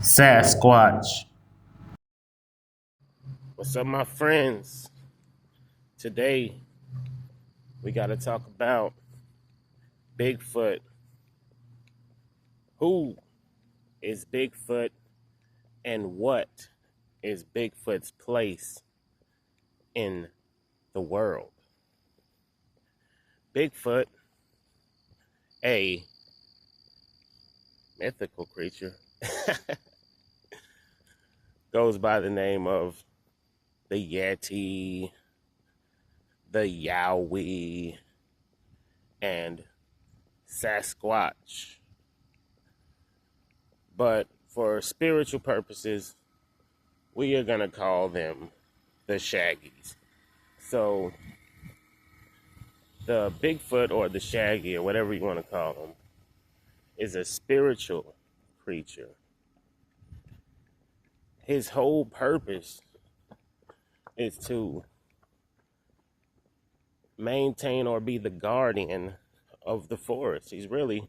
Sasquatch. What's up, my friends? Today, we got to talk about Bigfoot. Who is Bigfoot and what is Bigfoot's place in the world? Bigfoot, a mythical creature, goes by the name of the Yeti, the Yowie, and Sasquatch. But for spiritual purposes, we are going to call them the Shaggies. So the Bigfoot or the Shaggy or whatever you want to call him is a spiritual creature. His whole purpose is to maintain or be the guardian of the forest. He's really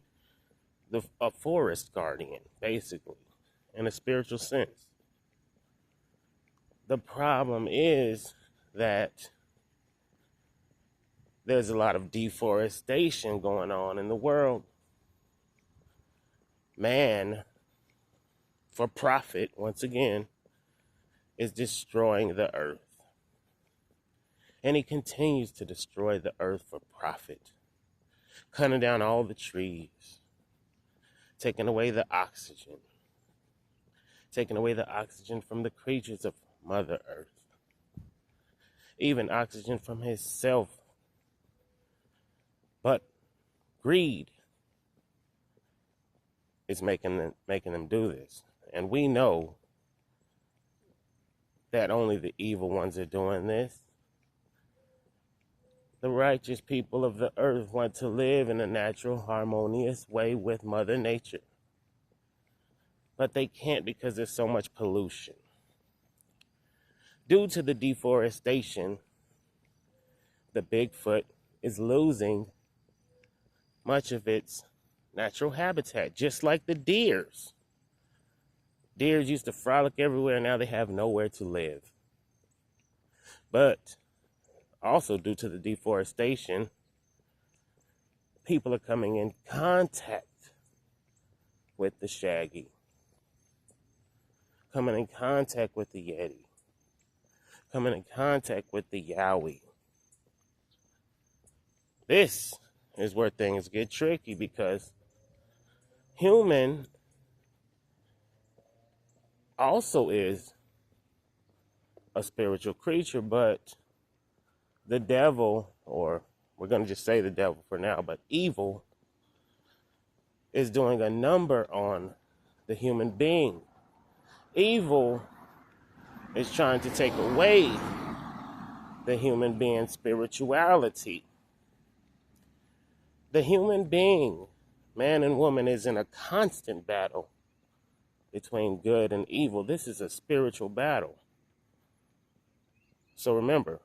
a forest guardian, basically, in a spiritual sense. The problem is that there's a lot of deforestation going on in the world. Man, for profit, once again, is destroying the earth. And he continues to destroy the earth for profit, cutting down all the trees, taking away the oxygen from the creatures of Mother Earth, even oxygen from himself. But greed is making them do this. And we know that only the evil ones are doing this. The righteous people of the earth want to live in a natural, harmonious way with Mother Nature. But they can't because there's so much pollution. Due to the deforestation, the Bigfoot is losing much of its natural habitat, just like the deers. Deers used to frolic everywhere, now they have nowhere to live. But also due to the deforestation, people are coming in contact with the Shaggy, coming in contact with the Yeti, coming in contact with the Yowie. This is where things get tricky because human also is a spiritual creature, but the devil, or we're going to just say the devil for now, but evil is doing a number on the human being. Evil is trying to take away the human being's spirituality. The human being, man and woman, is in a constant battle between good and evil. This is a spiritual battle. So remember,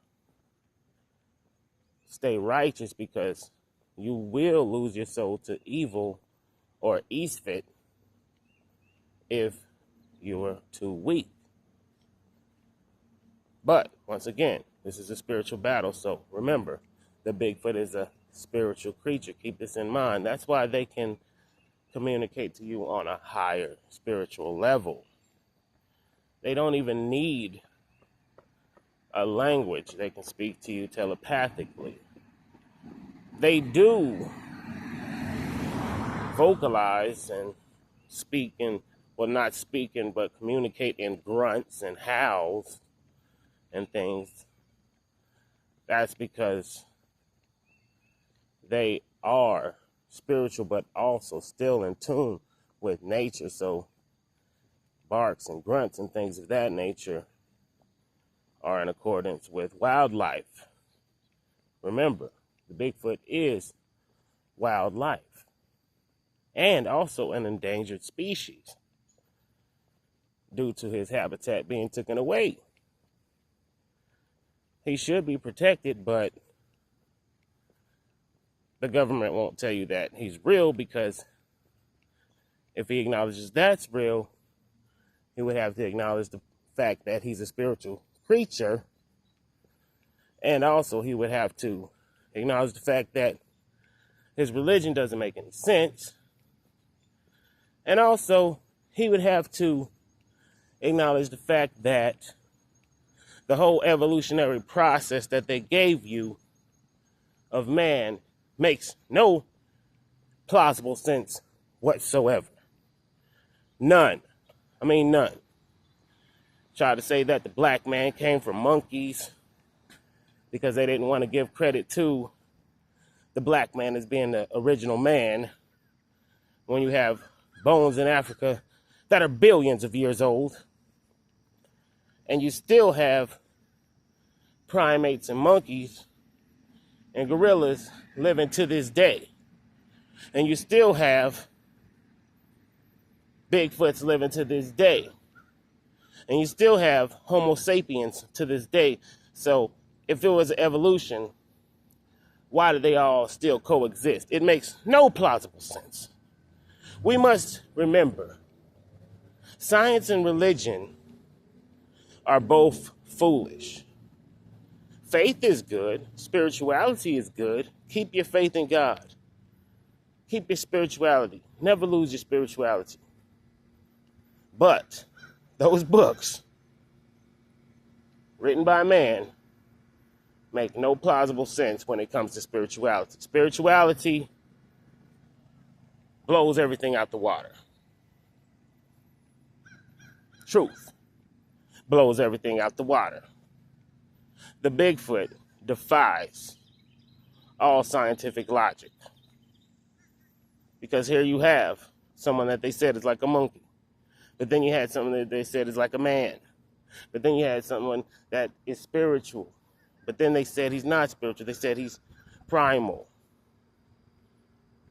stay righteous because you will lose your soul to evil or Eastfit if you are too weak. But once again, this is a spiritual battle. So remember, the Bigfoot is a spiritual creature. Keep this in mind. That's why they can communicate to you on a higher spiritual level. They don't even need a language. They can speak to you telepathically. They do vocalize and speak in, well, not speaking, but communicate in grunts and howls and things. That's because they are spiritual, but also still in tune with nature. So barks and grunts and things of that nature are in accordance with wildlife. Remember, the Bigfoot is wildlife and also an endangered species due to his habitat being taken away. He should be protected, but the government won't tell you that he's real, because if he acknowledges that's real, he would have to acknowledge the fact that he's a spiritual creature. And also he would have to acknowledge the fact that his religion doesn't make any sense. And also he would have to acknowledge the fact that the whole evolutionary process that they gave you of man makes no plausible sense whatsoever. None. I mean, none. Try to say that the black man came from monkeys because they didn't want to give credit to the black man as being the original man, when you have bones in Africa that are billions of years old, and you still have primates and monkeys and gorillas living to this day, and you still have Bigfoots living to this day, and you still have Homo sapiens to this day. So if it was evolution, why do they all still coexist? It makes no plausible sense. We must remember, science and religion are both foolish. Faith is good. Spirituality is good. Keep your faith in God. Keep your spirituality. Never lose your spirituality. But those books written by man make no plausible sense when it comes to spirituality. Spirituality blows everything out the water. Truth blows everything out the water. The Bigfoot defies all scientific logic. Because here you have someone that they said is like a monkey. But then you had someone that they said is like a man. But then you had someone that is spiritual. But then they said he's not spiritual. They said he's primal.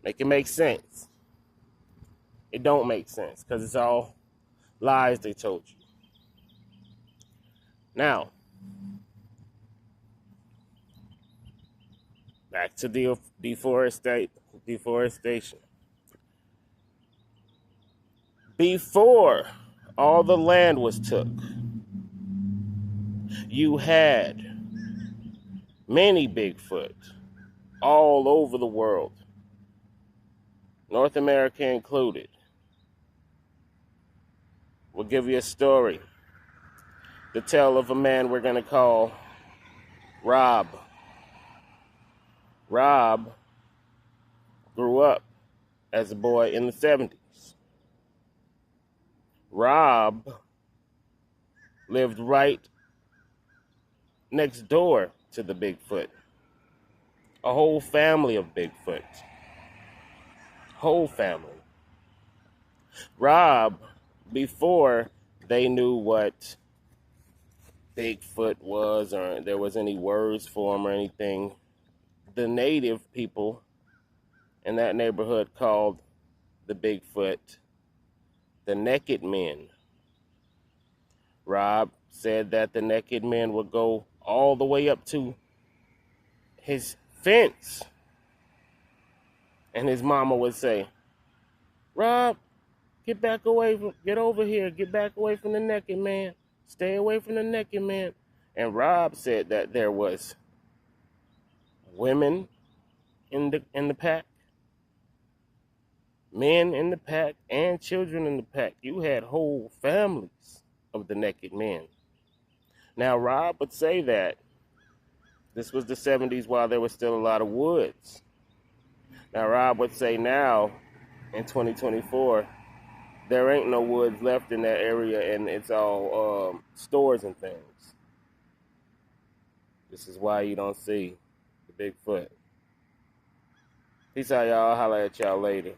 Make it make sense. It don't make sense because it's all lies they told you. Now, back to the deforestation. Before all the land was took, you had many Bigfoot all over the world, North America included. We'll give you a story. The tale of a man we're going to call Rob. Rob grew up as a boy in the 70s. Rob lived right next door to the Bigfoot. A whole family of Bigfoot. Whole family. Rob, before they knew what Bigfoot was or there was any words for him or anything, the native people in that neighborhood called the Bigfoot the naked men. Rob said that the naked men would go all the way up to his fence. And his mama would say, Rob, get over here, get back away from the naked man. Stay away from the naked man. And Rob said that there was women in the pack, men in the pack, and children in the pack. You had whole families of the naked men. Now, Rob would say that this was the 70s while there was still a lot of woods. Now, Rob would say now, in 2024, there ain't no woods left in that area, and it's all stores and things. This is why you don't see the Bigfoot. Peace out, y'all. I'll holler at y'all later.